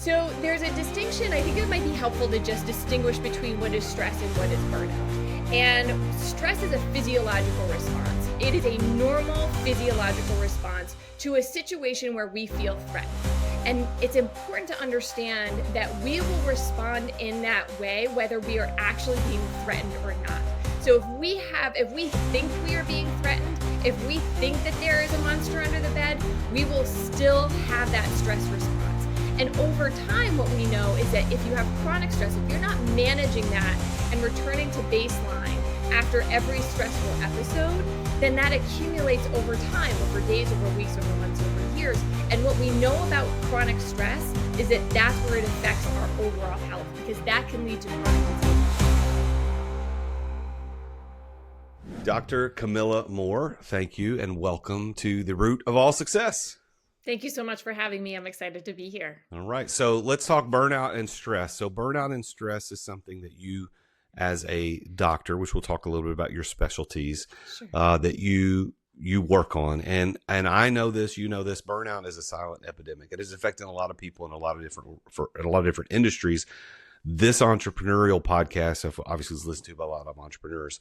So there's a distinction. I think it might be helpful to just distinguish between what is stress and what is burnout. And stress is a physiological response. It is a normal physiological response to a situation where we feel threatened. And it's important to understand that we will respond in that way, whether we are actually being threatened or not. So if we think we are being threatened, if we think that there is a monster under the bed, we will still have that stress response. And over time, what we know is that if you have chronic stress, if you're not managing that and returning to baseline after every stressful episode, then that accumulates over time, over days, over weeks, over months, over years. And what we know about chronic stress is that that's where it affects our overall health, because that can lead to chronic disease. Dr. Camilla Moore, thank you and welcome to The Root of All Success. Thank you so much for having me. I'm excited to be here. All right. So let's talk burnout and stress. So burnout and stress is something that you, as a doctor, which we'll talk a little bit about your specialties, Sure. That you work on. And I know this, you know this, burnout is a silent epidemic. It is affecting a lot of people in a lot of different industries. This entrepreneurial podcast, obviously, is listened to by a lot of entrepreneurs.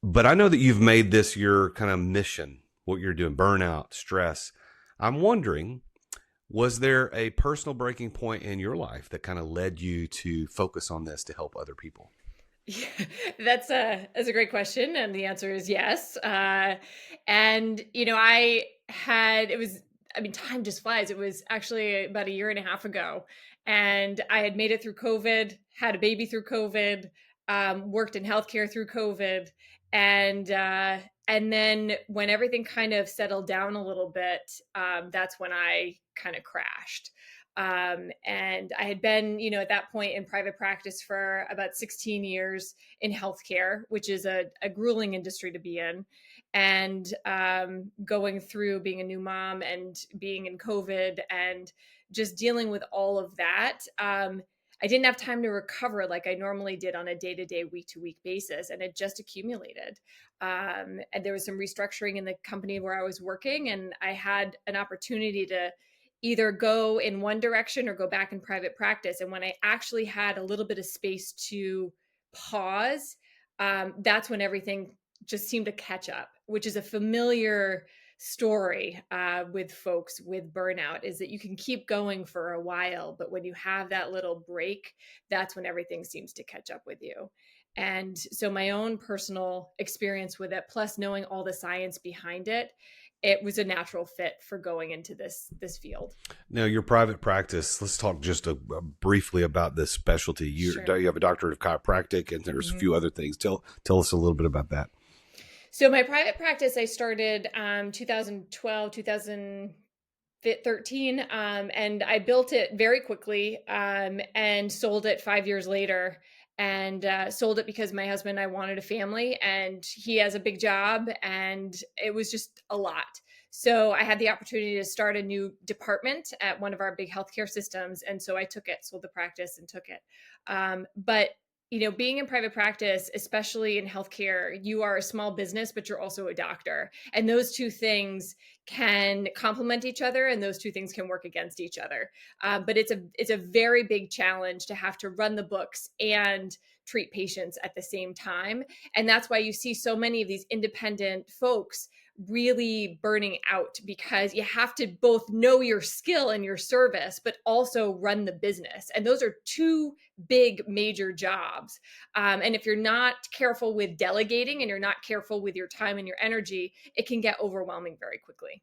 But I know that you've made this your kind of mission, what you're doing, burnout, stress. I'm wondering, was there a personal breaking point in your life that kind of led you to focus on this to help other people? Yeah, that's a great question. And the answer is yes. And, time just flies. It was actually about a year and a half ago. And I had made it through COVID, had a baby through COVID, worked in healthcare through COVID. And then when everything kind of settled down a little bit, that's when I kind of crashed. And I had been, at that point in private practice for about 16 years in healthcare, which is a grueling industry to be in. And going through being a new mom and being in COVID and just dealing with all of that, I didn't have time to recover like I normally did on a day-to-day, week-to-week basis. And it just accumulated. And there was some restructuring in the company where I was working. And I had an opportunity to either go in one direction or go back in private practice. And when I actually had a little bit of space to pause, that's when everything just seemed to catch up, which is a familiar story with folks with burnout, is that you can keep going for a while, but when you have that little break, that's when everything seems to catch up with you. And so my own personal experience with it, plus knowing all the science behind it, it was a natural fit for going into this field. Now, your private practice, let's talk just briefly about this specialty. Sure. You have a doctorate of chiropractic, and there's a few other things. Tell us a little bit about that. So my private practice, I started 2012, 2013, and I built it very quickly and sold it 5 years later. And sold it because my husband and I wanted a family, and he has a big job, and it was just a lot. So I had the opportunity to start a new department at one of our big healthcare systems. And so I took it, sold the practice and took it. But being in private practice, especially in healthcare, you are a small business, but you're also a doctor. And those two things can complement each other, and those two things can work against each other. But it's a very big challenge to have to run the books and treat patients at the same time. And that's why you see so many of these independent folks really burning out, because you have to both know your skill and your service, but also run the business. And those are two big major jobs. And if you're not careful with delegating and you're not careful with your time and your energy, it can get overwhelming very quickly.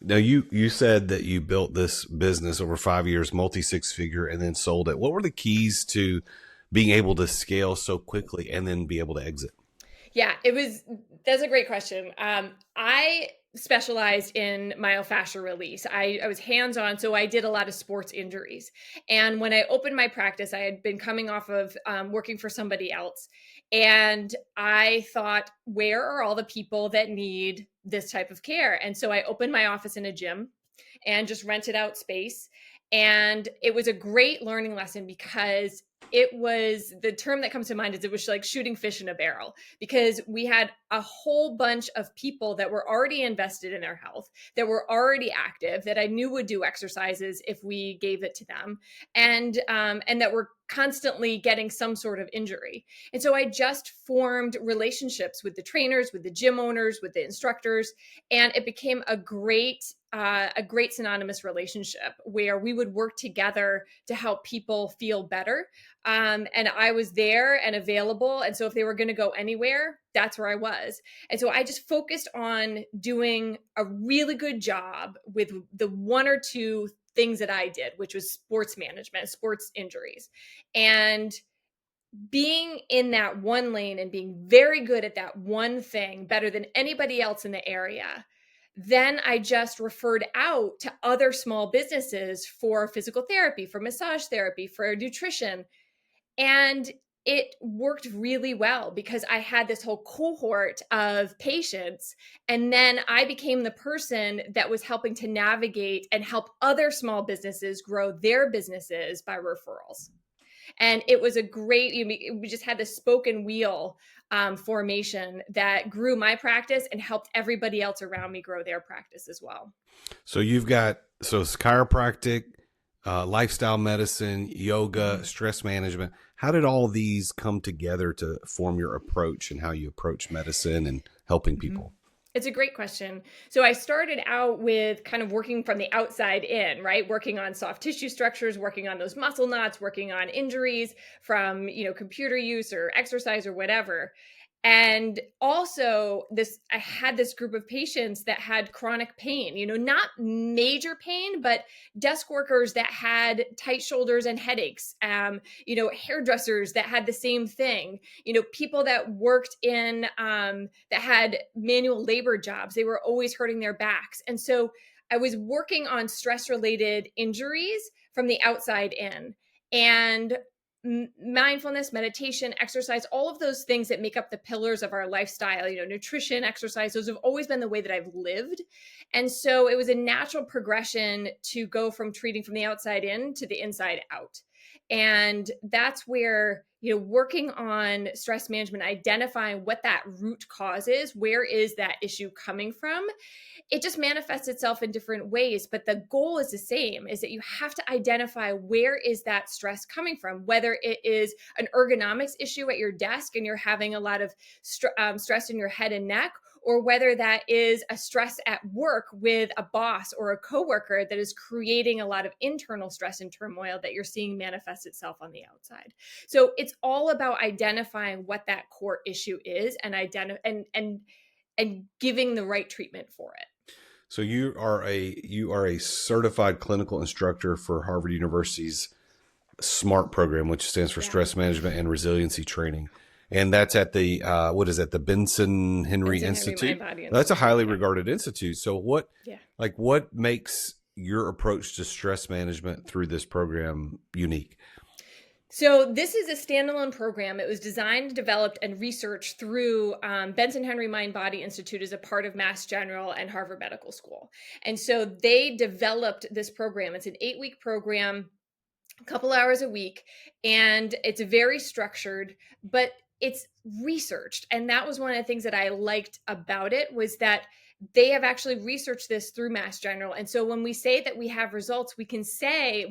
Now, you said that you built this business over 5 years, multi-six figure, and then sold it. What were the keys to being able to scale so quickly and then be able to exit? Yeah, that's a great question. I specialized in myofascial release. I was hands-on, so I did a lot of sports injuries. And when I opened my practice, I had been coming off of working for somebody else. And I thought, where are all the people that need this type of care? And so I opened my office in a gym and just rented out space. And it was a great learning lesson, because it was, the term that comes to mind is it was like shooting fish in a barrel, because we had a whole bunch of people that were already invested in their health, that were already active, that I knew would do exercises if we gave it to them, and that were constantly getting some sort of injury. And so I just formed relationships with the trainers, with the gym owners, with the instructors, and it became a great synonymous relationship where we would work together to help people feel better. And I was there and available. And so if they were going to go anywhere, that's where I was. And so I just focused on doing a really good job with the one or two things that I did, which was sports management, sports injuries. And being in that one lane and being very good at that one thing, better than anybody else in the area, then I just referred out to other small businesses for physical therapy, for massage therapy, for nutrition. And it worked really well because I had this whole cohort of patients. And then I became the person that was helping to navigate and help other small businesses grow their businesses by referrals. And it was a great, we just had this spoken wheel formation that grew my practice and helped everybody else around me grow their practice as well. So you've got, so it's chiropractic, lifestyle medicine, yoga, stress management. How did all these come together to form your approach and how you approach medicine and helping people? It's a great question. So I started out with kind of working from the outside in, right? Working on soft tissue structures, working on those muscle knots, working on injuries from, computer use or exercise or whatever. And also I had this group of patients that had chronic pain, not major pain, but desk workers that had tight shoulders and headaches, hairdressers that had the same thing, people that worked in, that had manual labor jobs. They were always hurting their backs. And so I was working on stress-related injuries from the outside in. And mindfulness, meditation, exercise, all of those things that make up the pillars of our lifestyle, nutrition, exercise, those have always been the way that I've lived. And so it was a natural progression to go from treating from the outside in to the inside out. And that's where, working on stress management, identifying what that root cause is, where is that issue coming from? It just manifests itself in different ways, but the goal is the same, is that you have to identify where is that stress coming from, whether it is an ergonomics issue at your desk and you're having a lot of stress in your head and neck, or whether that is a stress at work with a boss or a coworker that is creating a lot of internal stress and turmoil that you're seeing manifest itself on the outside. So it's all about identifying what that core issue is and giving the right treatment for it. So you are a certified clinical instructor for Harvard University's SMART program, which stands for Stress Management and Resiliency Training. And that's at the, the Benson Henry Institute? That's a highly regarded institute. So what makes your approach to stress management through this program unique? So this is a standalone program. It was designed, developed, and researched through Benson Henry Mind-Body Institute as a part of Mass General and Harvard Medical School. And so they developed this program. It's an 8-week program, a couple hours a week, and it's very structured, but it's researched. And that was one of the things that I liked about it, was that they have actually researched this through Mass General. And so when we say that we have results, we can see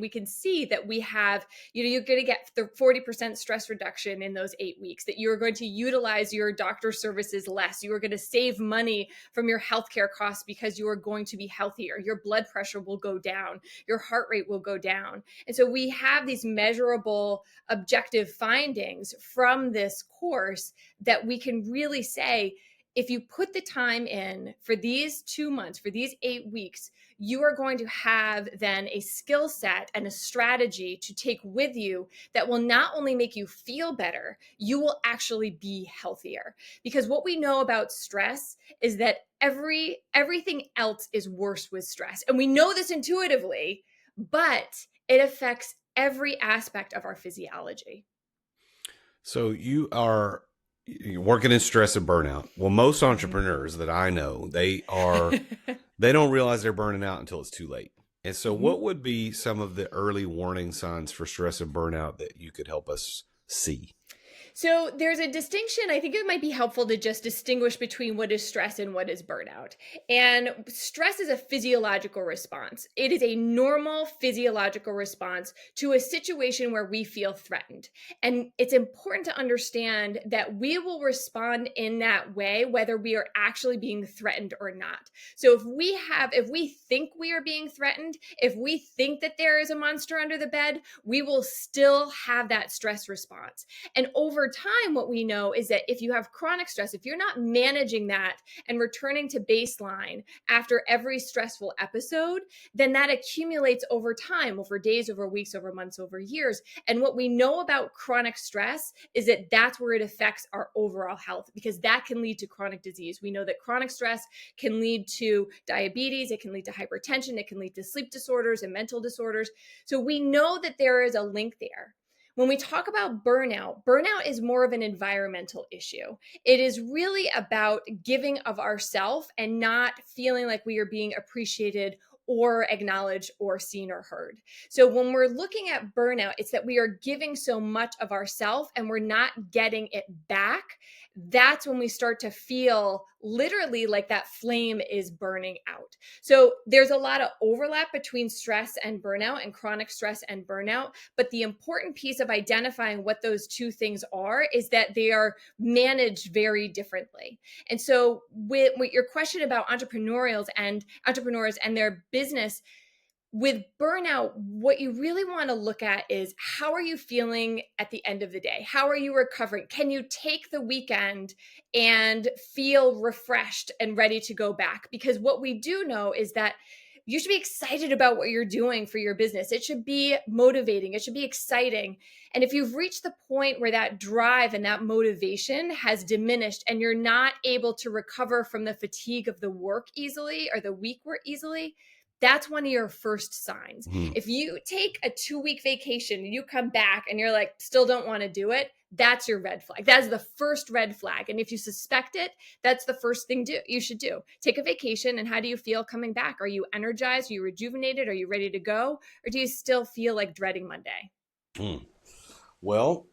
that we have, you're going to get the 40% stress reduction in those 8 weeks, that you're going to utilize your doctor services less. You are going to save money from your healthcare costs because you are going to be healthier. Your blood pressure will go down. Your heart rate will go down. And so we have these measurable, objective findings from this course that we can really say, if you put the time in for these 2 months, for these 8 weeks, you are going to have then a skill set and a strategy to take with you that will not only make you feel better, you will actually be healthier. Because what we know about stress is that everything else is worse with stress. And we know this intuitively, but it affects every aspect of our physiology. So you're working in stress and burnout. Well, most entrepreneurs that I know, they don't realize they're burning out until it's too late. And so, what would be some of the early warning signs for stress and burnout that you could help us see? So there's a distinction. I think it might be helpful to just distinguish between what is stress and what is burnout. And stress is a physiological response. It is a normal physiological response to a situation where we feel threatened. And it's important to understand that we will respond in that way, whether we are actually being threatened or not. So if we think we are being threatened, if we think that there is a monster under the bed, we will still have that stress response. And over time, what we know is that if you have chronic stress, if you're not managing that and returning to baseline after every stressful episode, then that accumulates over time, over days, over weeks, over months, over years. And what we know about chronic stress is that that's where it affects our overall health, because that can lead to chronic disease. We know that chronic stress can lead to diabetes, it can lead to hypertension, it can lead to sleep disorders and mental disorders. So we know that there is a link there. When we talk about burnout, burnout is more of an environmental issue. It is really about giving of ourself and not feeling like we are being appreciated or acknowledged or seen or heard. So when we're looking at burnout, it's that we are giving so much of ourself and we're not getting it back. That's when we start to feel literally like that flame is burning out. So there's a lot of overlap between stress and burnout and chronic stress and burnout. But the important piece of identifying what those two things are is that they are managed very differently. And so with your question about entrepreneurs and their business, with burnout, what you really want to look at is how are you feeling at the end of the day? How are you recovering? Can you take the weekend and feel refreshed and ready to go back? Because what we do know is that you should be excited about what you're doing for your business. It should be motivating. It should be exciting. And if you've reached the point where that drive and that motivation has diminished and you're not able to recover from the fatigue of the work easily or the week work easily, that's one of your first signs. If you take a 2-week vacation and you come back and you're like, still don't want to do it, that's your red flag. That's the first red flag. And if you suspect it, that's the first thing you should do. Take a vacation. And how do you feel coming back? Are you energized? Are you rejuvenated? Are you ready to go? Or do you still feel like dreading Monday? Well,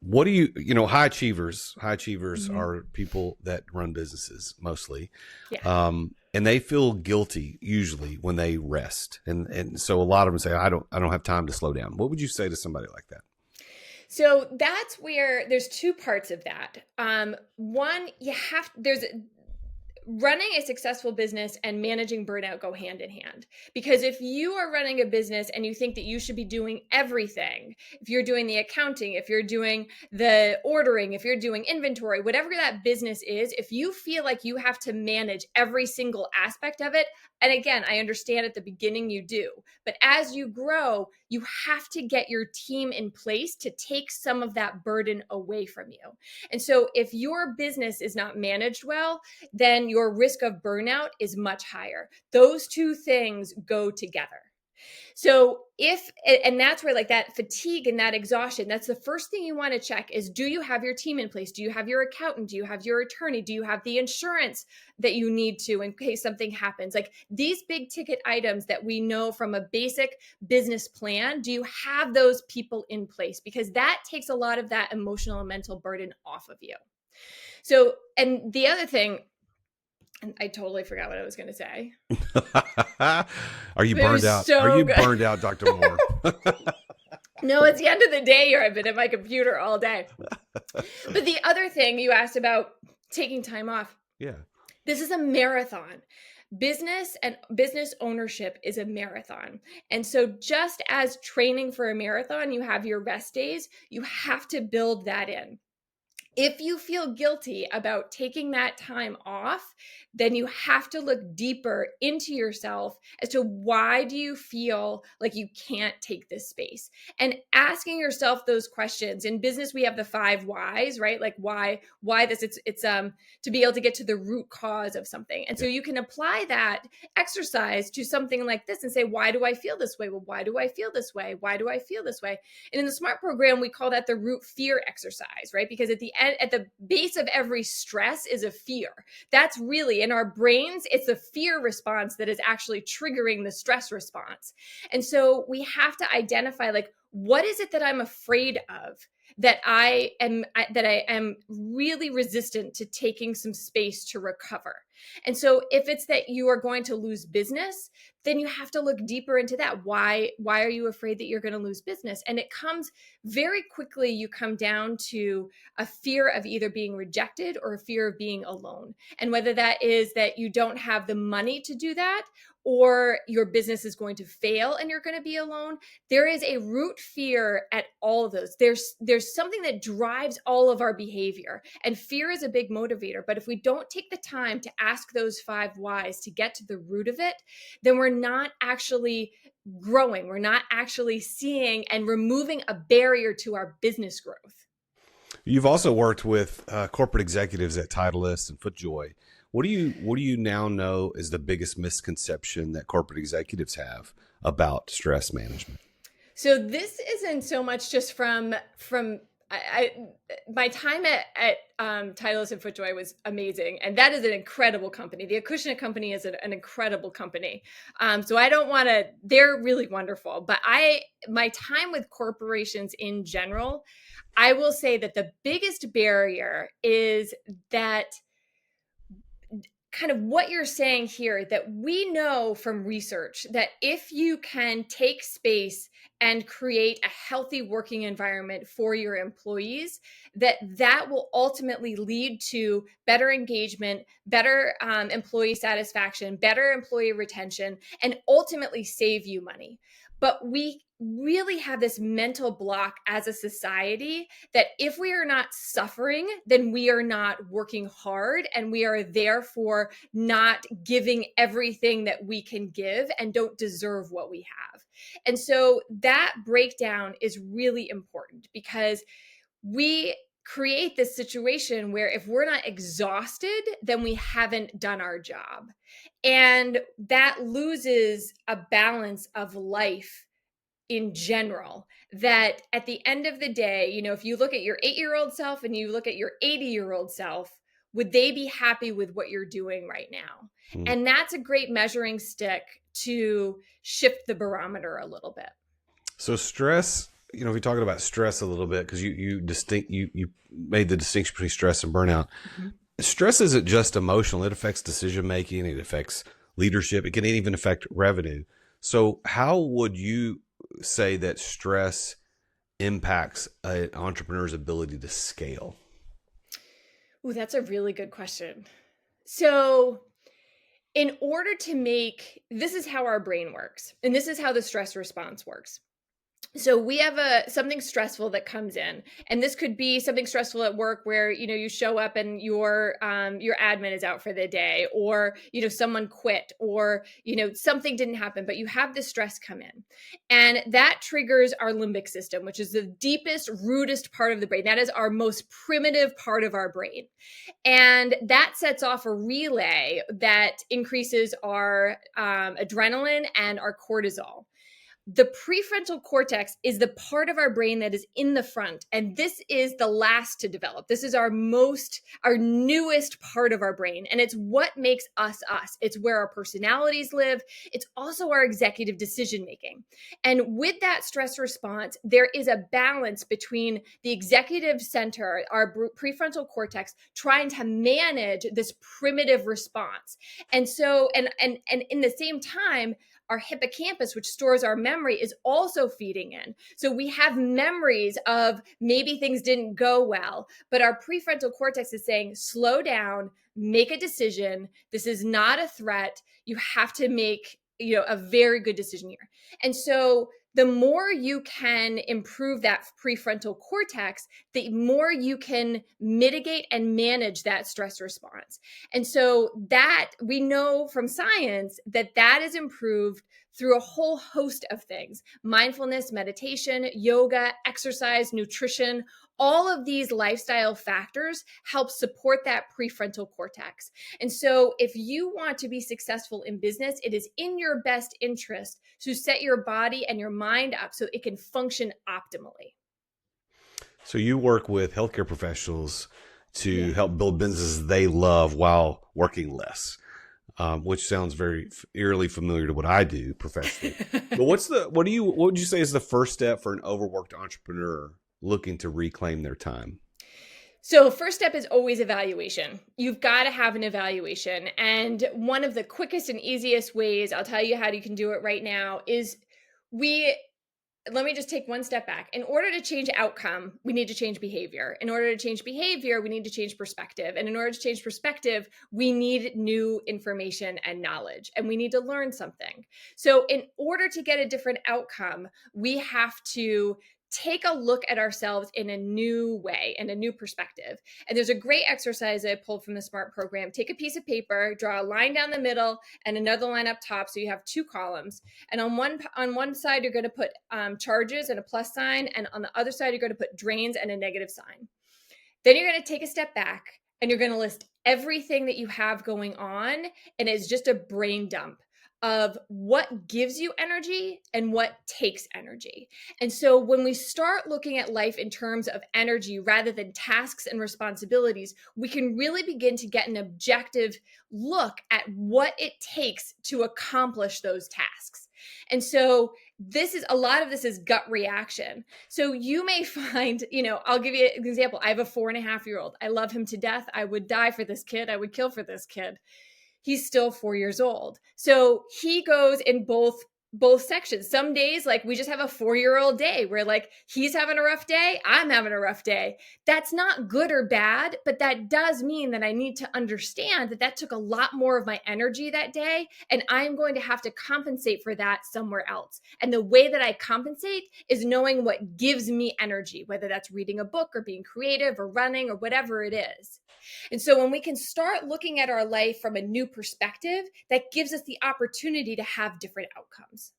what do high achievers are people that run businesses mostly. Yeah. And they feel guilty usually when they rest. And so a lot of them say, I don't have time to slow down. What would you say to somebody like that? So that's where there's two parts of that. One, running a successful business and managing burnout go hand in hand. Because if you are running a business and you think that you should be doing everything, if you're doing the accounting, if you're doing the ordering, if you're doing inventory, whatever that business is, if you feel like you have to manage every single aspect of it, and again, I understand at the beginning you do, but as you grow, you have to get your team in place to take some of that burden away from you. And so if your business is not managed well, then your risk of burnout is much higher. Those two things go together. So and that's where like that fatigue and that exhaustion, that's the first thing you want to check is, do you have your team in place? Do you have your accountant? Do you have your attorney? Do you have the insurance that you need to in case something happens? Like these big ticket items that we know from a basic business plan, do you have those people in place? Because that takes a lot of that emotional and mental burden off of you. So, and the other thing, and I totally forgot what I was going to say. Are you burned out? Are you burned out, Dr. Moore? No, it's the end of the day here. I've been at my computer all day. But the other thing you asked about taking time off. Yeah. This is a marathon. Business and business ownership is a marathon. And so just as training for a marathon, you have your rest days, you have to build that in. If you feel guilty about taking that time off, then you have to look deeper into yourself as to why do you feel like you can't take this space? And asking yourself those questions. In business, we have the 5 whys, right? Like why this? It's to be able to get to the root cause of something. And so you can apply that exercise to something like this and say, why do I feel this way? Well, why do I feel this way? Why do I feel this way? And in the SMART program, we call that the root fear exercise, right? Because at the at the base of every stress is a fear. That's really in our brains. It's the fear response that is actually triggering the stress response. And so we have to identify, like, what is it that I'm afraid of, that I am really resistant to taking some space to recover. And so if it's that you are going to lose business, then you have to look deeper into that. Why are you afraid that you're going to lose business? And it comes very quickly, you come down to a fear of either being rejected or a fear of being alone. And whether that is that you don't have the money to do that, or your business is going to fail and you're going to be alone, there is a root fear at all of those. There's something that drives all of our behavior, and fear is a big motivator. But if we don't take the time to ask those 5 whys to get to the root of it, then we're not actually growing. We're not actually seeing and removing a barrier to our business growth. You've also worked with corporate executives at Titleist and FootJoy. What do you now know is the biggest misconception that corporate executives have about stress management? So this isn't so much just from my time at Titleist and FootJoy was amazing, and that is an incredible company. The Acushnet company is an incredible company. So I don't want to. They're really wonderful, but my time with corporations in general, I will say that the biggest barrier is that, kind of what you're saying here, that we know from research that if you can take space and create a healthy working environment for your employees, that will ultimately lead to better engagement, better employee satisfaction, better employee retention, and ultimately save you money. But we really have this mental block as a society that if we are not suffering, then we are not working hard, and we are therefore not giving everything that we can give and don't deserve what we have. And so that breakdown is really important, because we create this situation where if we're not exhausted, then we haven't done our job. And that loses a balance of life in general, that at the end of the day, if you look at your 8-year-old self and you look at your 80-year-old self, would they be happy with what you're doing right now? And that's a great measuring stick to shift the barometer a little bit. So stress, if you're talking about stress a little bit, because you made the distinction between stress and burnout. Mm-hmm. Stress isn't just emotional. It affects decision making. It affects leadership. It can even affect revenue. So how would you say that stress impacts an entrepreneur's ability to scale? Ooh, that's a really good question. So in order to this is how our brain works, and this is how the stress response works. So we have something stressful that comes in, and this could be something stressful at work where, you show up and your admin is out for the day, or, someone quit, or, something didn't happen, but you have this stress come in, and that triggers our limbic system, which is the deepest, rootest part of the brain. That is our most primitive part of our brain. And that sets off a relay that increases our adrenaline and our cortisol. The prefrontal cortex is the part of our brain that is in the front, and this is the last to develop. This is our newest part of our brain, and it's what makes us us. It's where our personalities live. It's also our executive decision making. And with that stress response, there is a balance between the executive center, our prefrontal cortex, trying to manage this primitive response. And so, and in the same time, our hippocampus, which stores our memory, is also feeding in. So we have memories of maybe things didn't go well, but our prefrontal cortex is saying, slow down, make a decision. This is not a threat. You have to make, a very good decision here. And so the more you can improve that prefrontal cortex, the more you can mitigate and manage that stress response. And so that we know from science that is improved through a whole host of things: mindfulness, meditation, yoga, exercise, nutrition. All of these lifestyle factors help support that prefrontal cortex. And so if you want to be successful in business, it is in your best interest to set your body and your mind up so it can function optimally. So you work with healthcare professionals to Yeah. help build businesses they love while working less, which sounds very eerily familiar to what I do professionally. But what would you say is the first step for an overworked entrepreneur looking to reclaim their time? So first step is always evaluation. You've got to have an evaluation. And one of the quickest and easiest ways, I'll tell you how you can do it right now, is we let me just take one step back. In order to change outcome, we need to change behavior. In order to change behavior, we need to change perspective. And in order to change perspective, we need new information and knowledge, and we need to learn something. So in order to get a different outcome, we have to take a look at ourselves in a new way and a new perspective. And there's a great exercise I pulled from the SMART program. Take a piece of paper, draw a line down the middle and another line up top. So you have two columns. And on one side, you're going to put charges and a plus sign. And on the other side, you're going to put drains and a negative sign. Then you're going to take a step back and you're going to list everything that you have going on. And it's just a brain dump of what gives you energy and what takes energy. And so when we start looking at life in terms of energy rather than tasks and responsibilities, we can really begin to get an objective look at what it takes to accomplish those tasks. And so a lot of this is gut reaction. So you may find, I'll give you an example. I have a 4.5-year-old. I love him to death. I would die for this kid. I would kill for this kid. He's still 4 years old. So he goes in both sections. Some days, like we just have a 4-year-old day where like he's having a rough day, I'm having a rough day. That's not good or bad, but that does mean that I need to understand that took a lot more of my energy that day, and I'm going to have to compensate for that somewhere else. And the way that I compensate is knowing what gives me energy, whether that's reading a book or being creative or running or whatever it is. And so when we can start looking at our life from a new perspective, that gives us the opportunity to have different outcomes.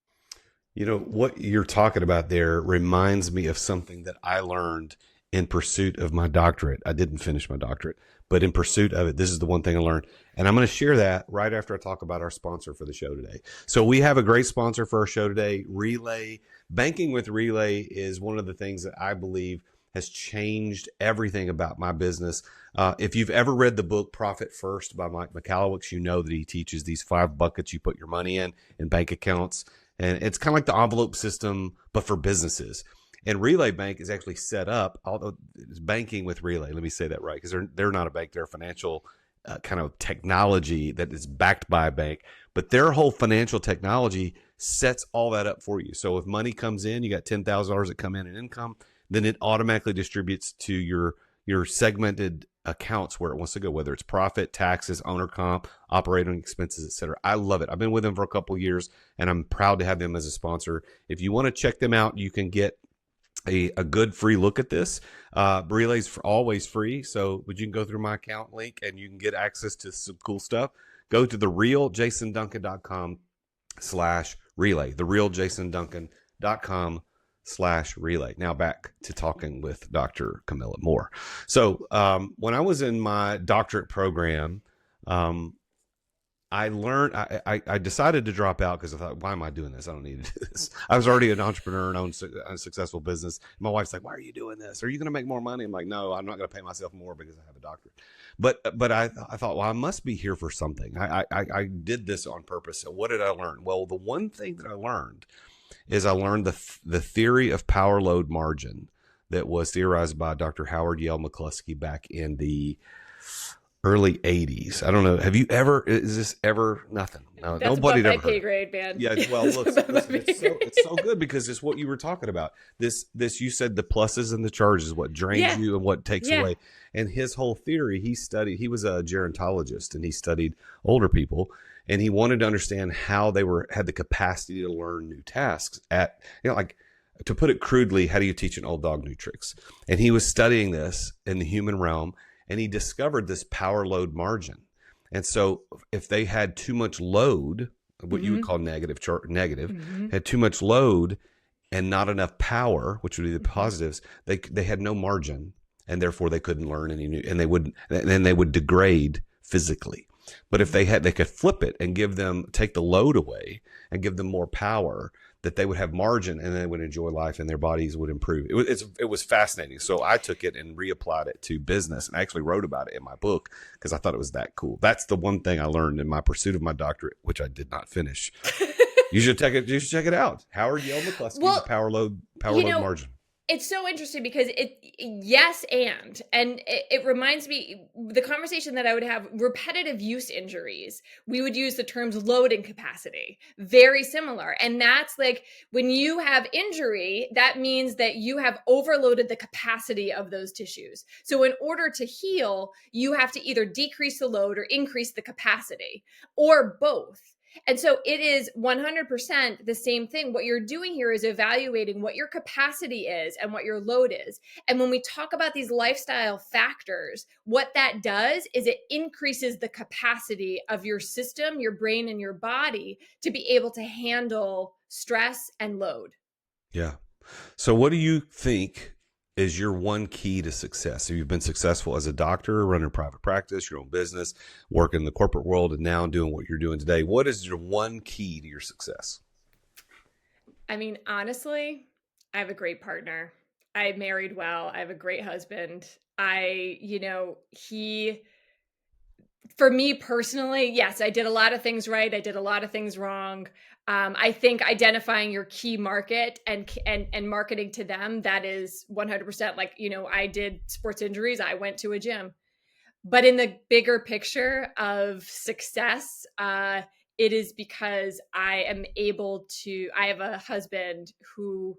What you're talking about there reminds me of something that I learned in pursuit of my doctorate. I didn't finish my doctorate, but in pursuit of it, this is the one thing I learned. And I'm going to share that right after I talk about our sponsor for the show today. So we have a great sponsor for our show today, Relay. Banking with Relay is one of the things that I believe has changed everything about my business. If you've ever read the book Profit First by Mike Michalowicz, you know that he teaches these 5 buckets you put your money in bank accounts. And it's kind of like the envelope system, but for businesses. And Relay Bank is actually set up, although it's banking with Relay. Let me say that right, because they're not a bank. They're a financial kind of technology that is backed by a bank. But their whole financial technology sets all that up for you. So if money comes in, you got $10,000 that come in income, then it automatically distributes to your segmented accounts where it wants to go, whether it's profit, taxes, owner comp, operating expenses, etc. I love it. I've been with them for a couple of years, and I'm proud to have them as a sponsor. If you want to check them out, you can get a good free look at this. Relay's always free, but you can go through my account link and you can get access to some cool stuff. Go to therealjasonduncan.com/relay, therealjasonduncan.com/relay. Now back to talking with Dr. Camilla Moore. So when I was in my doctorate program, I learned, I decided to drop out because I thought, why am I doing this? I don't need to do this. I was already an entrepreneur and owned a successful business. My wife's like, why are you doing this? Are you going to make more money? I'm like, no, I'm not going to pay myself more because I have a doctorate. But I thought, well, I must be here for something. I did this on purpose. So what did I learn? Well, the one thing that I learned is the theory of power load margin that was theorized by Dr. Howard Yale McCluskey back in the early 80s. I don't know. Is this ever nothing? No, That's nobody above ever my pay grade, man. Yeah, well, look, it's so good because it's what you were talking about. This you said the pluses and the charges, what drains you and what takes away. And his whole theory, he was a gerontologist and he studied older people, and he wanted to understand how they had the capacity to learn new tasks like, to put it crudely, how do you teach an old dog new tricks? And he was studying this in the human realm, and he discovered this power load margin. And so if they had too much load, what you would call negative, had too much load and not enough power, which would be the positives, they had no margin, and therefore they couldn't learn any new, and they would degrade physically. But if they could flip it and take the load away and give them more power, that they would have margin and they would enjoy life and their bodies would improve. It was fascinating. So I took it and reapplied it to business, and I actually wrote about it in my book because I thought it was that cool. That's the one thing I learned in my pursuit of my doctorate, which I did not finish. You should check it out. Howard Yale McCluskey, Well, the power load margin. It's so interesting because yes, and it reminds me, the conversation that I would have, repetitive use injuries, we would use the terms load and capacity, very similar. And that's like, when you have injury, that means that you have overloaded the capacity of those tissues. So in order to heal, you have to either decrease the load or increase the capacity, or both. And so it is 100% the same thing. What you're doing here is evaluating what your capacity is and what your load is. And when we talk about these lifestyle factors, what that does is it increases the capacity of your system, your brain, and your body to be able to handle stress and load. Yeah. So what do you think is your one key to success? So you've been successful as a doctor, running a private practice, your own business, working in the corporate world, and now doing what you're doing today. What is your one key to your success? I mean, honestly, I have a great partner. I married well. I have a great husband. For me personally, yes, I did a lot of things right. I did a lot of things wrong. I think identifying your key market and marketing to them, that is 100%. Like, I did sports injuries. I went to a gym. But in the bigger picture of success, it is because I have a husband who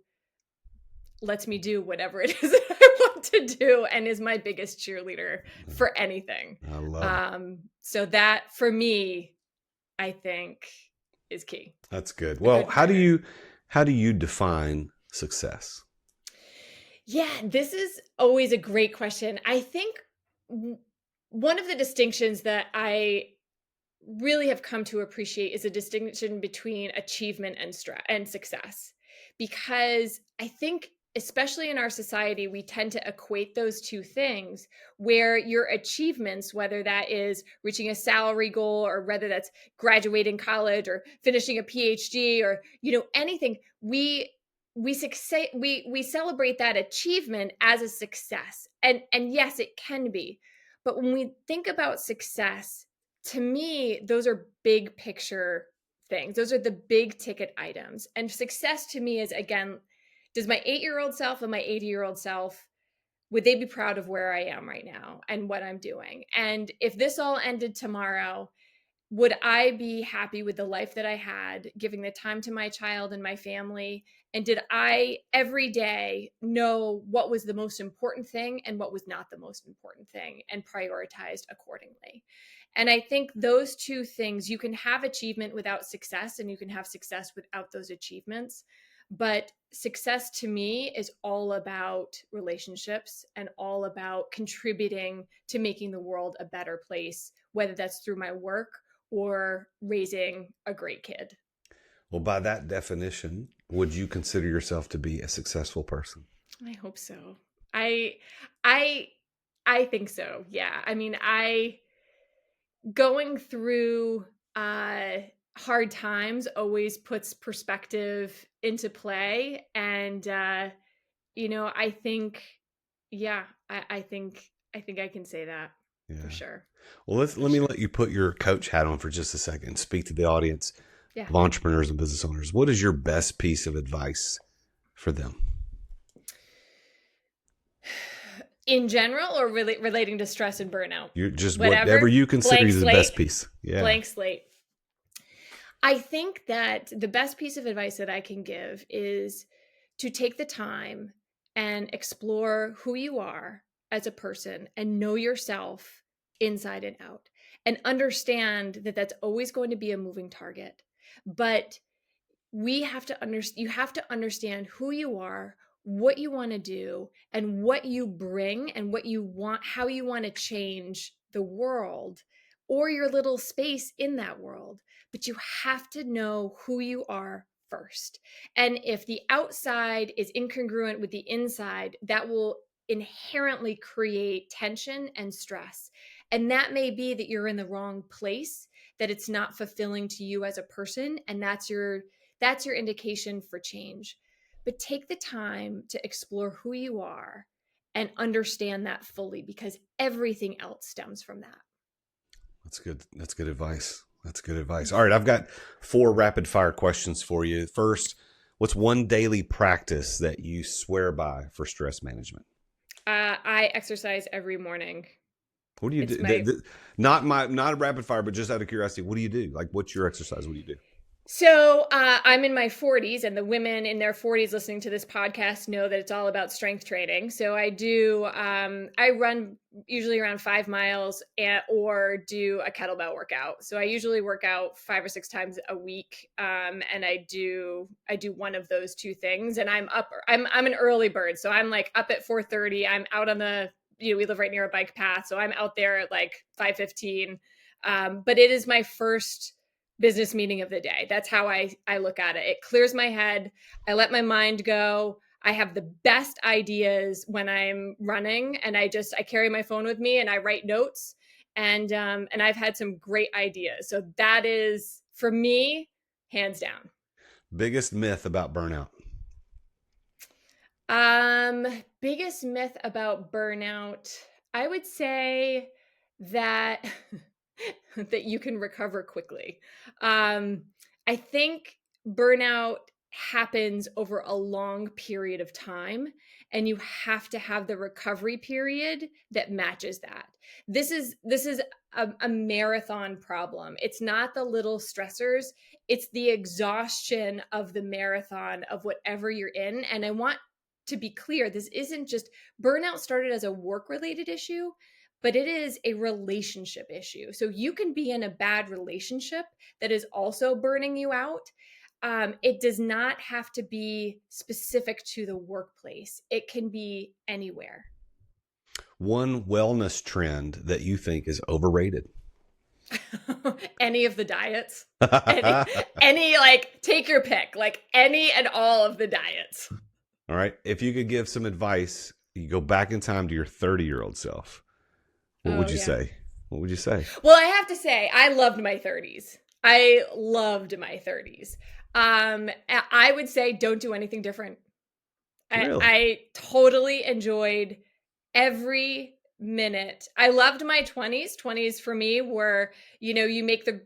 lets me do whatever it is that I want to do and is my biggest cheerleader for anything. I love it. So that, for me, I think is key. That's good. Well, how do you define success? Yeah, this is always a great question. I think one of the distinctions that I really have come to appreciate is a distinction between achievement and success. Because I think, especially in our society, we tend to equate those two things, where your achievements, whether that is reaching a salary goal or whether that's graduating college or finishing a PhD or, anything, we celebrate that achievement as a success. And yes, it can be. But when we think about success, to me, those are big picture things. Those are the big ticket items. And success to me is, again, does my 8-year-old self and my 80-year-old self, would they be proud of where I am right now and what I'm doing? And if this all ended tomorrow, would I be happy with the life that I had, giving the time to my child and my family? And did I every day know what was the most important thing and what was not the most important thing, and prioritized accordingly? And I think those two things, you can have achievement without success, and you can have success without those achievements. But success to me is all about relationships and all about contributing to making the world a better place, whether that's through my work or raising a great kid. Well, by that definition, would you consider yourself to be a successful person? I hope so. I think so. Yeah. I mean, going through hard times always puts perspective into play. And, I think, I think I can say that for sure. Well, let me let you put your coach hat on for just a second and speak to the audience of entrepreneurs and business owners. What is your best piece of advice for them? In general, or really relating to stress and burnout? You're just whatever you consider the best piece. Yeah. Blank slate. I think that the best piece of advice that I can give is to take the time and explore who you are as a person and know yourself inside and out, and understand that that's always going to be a moving target. But you have to understand who you are, what you want to do, and what you bring, and what you want, how you want to change the world or your little space in that world. But you have to know who you are first. And if the outside is incongruent with the inside, that will inherently create tension and stress. And that may be that you're in the wrong place, that it's not fulfilling to you as a person, and that's your that's your indication for change. But take the time to explore who you are and understand that fully, because everything else stems from that. That's good. That's good advice. That's good advice. All right. I've got 4 rapid fire questions for you. First, what's one daily practice that you swear by for stress management? I exercise every morning. What do you do? Not a rapid fire, but just out of curiosity, what do you do? Like, what's your exercise? What do you do? So I'm in my 40s, and the women in their 40s listening to this podcast know that it's all about strength training. So I do, I run usually around 5 miles or do a kettlebell workout. So I usually work out 5 or 6 times a week. And I do one of those 2 things, and I'm an early bird. So I'm like up at 4:30. I'm out on we live right near a bike path. So I'm out there at like 5:15. But it is my first business meeting of the day. That's how I look at it. It clears my head. I let my mind go. I have the best ideas when I'm running, and I carry my phone with me and I write notes, and I've had some great ideas. So that is, for me, hands down. Biggest myth about burnout? Biggest myth about burnout, I would say that that you can recover quickly. I think burnout happens over a long period of time, and you have to have the recovery period that matches that. This is a marathon problem. It's not the little stressors. It's the exhaustion of the marathon of whatever you're in. And I want to be clear, this isn't just burnout started as a work-related issue, but it is a relationship issue. So you can be in a bad relationship that is also burning you out. It does not have to be specific to the workplace. It can be anywhere. One wellness trend that you think is overrated? Any of the diets. any like, take your pick, like any and all of the diets. All right. If you could give some advice, you go back in time to your 30-year-old self. What would you say? What would you say? Well, I have to say, I loved my 30s. I loved my 30s. I would say don't do anything different. Really? I totally enjoyed every minute. I loved my 20s. 20s for me were, you make the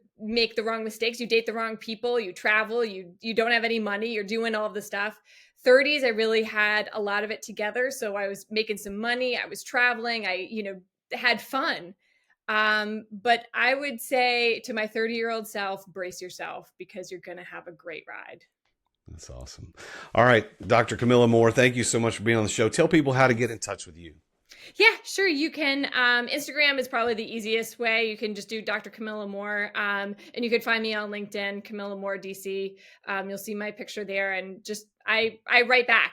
wrong mistakes, you date the wrong people, you travel, you don't have any money, you're doing all of the stuff. 30s, I really had a lot of it together. So I was making some money, I was traveling, I had fun. But I would say to my 30-year-old self, brace yourself, because you're going to have a great ride. That's awesome. All right, Dr. Camilla Moore, thank you so much for being on the show. Tell people how to get in touch with you. Yeah, sure. You can, Instagram is probably the easiest way. You can just do Dr. Camilla Moore. And you can find me on LinkedIn, Camilla Moore, DC. You'll see my picture there, and just, I write back.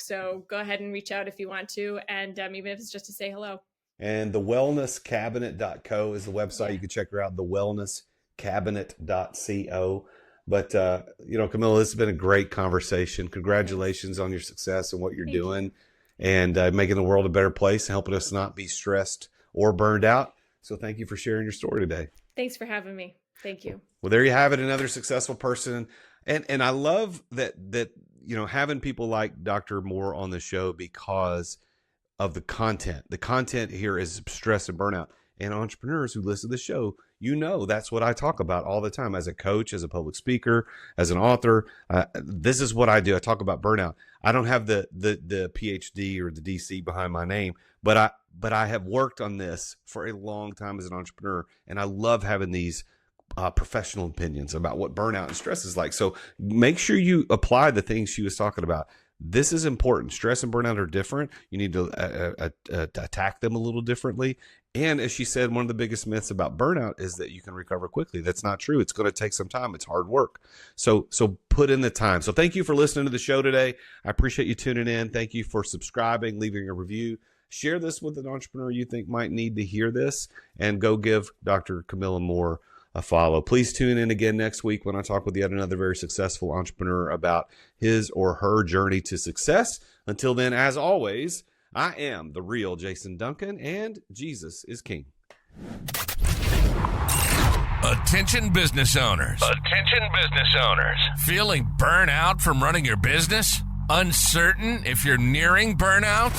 So go ahead and reach out if you want to. And even if it's just to say hello. And thewellnesscabinet.co is the website. You can check her out, thewellnesscabinet.co. But, Camilla, this has been a great conversation. Congratulations on your success and what you're doing, and making the world a better place, helping us not be stressed or burned out. So thank you for sharing your story today. Thanks for having me. Thank you. Well, there you have it, another successful person. And I love that, having people like Dr. Moore on the show because of the content. The content here is stress and burnout. And entrepreneurs who listen to the show, that's what I talk about all the time as a coach, as a public speaker, as an author. This is what I do. I talk about burnout. I don't have the PhD or the DC behind my name, but I have worked on this for a long time as an entrepreneur, and I love having these professional opinions about what burnout and stress is like. So make sure you apply the things she was talking about. This is important. Stress and burnout are different. You need to attack them a little differently. And as she said, one of the biggest myths about burnout is that you can recover quickly. That's not true. It's going to take some time. It's hard work. So put in the time. So thank you for listening to the show today. I appreciate you tuning in. Thank you for subscribing, leaving a review. Share this with an entrepreneur you think might need to hear this, and go give Dr. Camilla Moore a follow. Please tune in again next week when I talk with yet another very successful entrepreneur about his or her journey to success. Until then, as always, I am the real Jason Duncan, and Jesus is King. Attention business owners. Attention business owners. Feeling burnout from running your business? Uncertain if you're nearing burnout?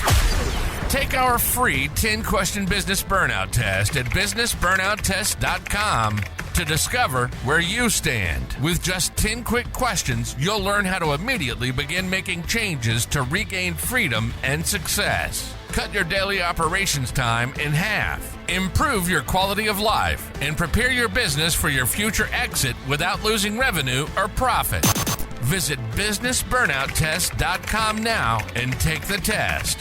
Take our free 10-question business burnout test at businessburnouttest.com to discover where you stand. With just 10 quick questions, you'll learn how to immediately begin making changes to regain freedom and success. Cut your daily operations time in half. Improve your quality of life and prepare your business for your future exit without losing revenue or profit. Visit businessburnouttest.com now and take the test.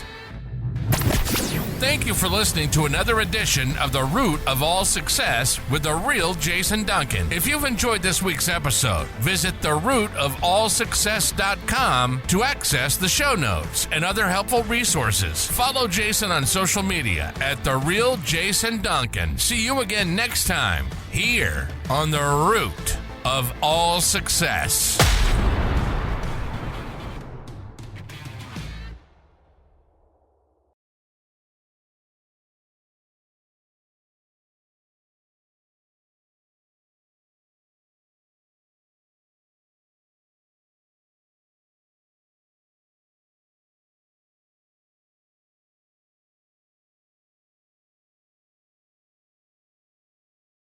Thank you for listening to another edition of The Root of All Success with the real Jason Duncan. If you've enjoyed this week's episode, visit therootofallsuccess.com to access the show notes and other helpful resources. Follow Jason on social media at The Real Jason Duncan. See you again next time here on The Root of All Success.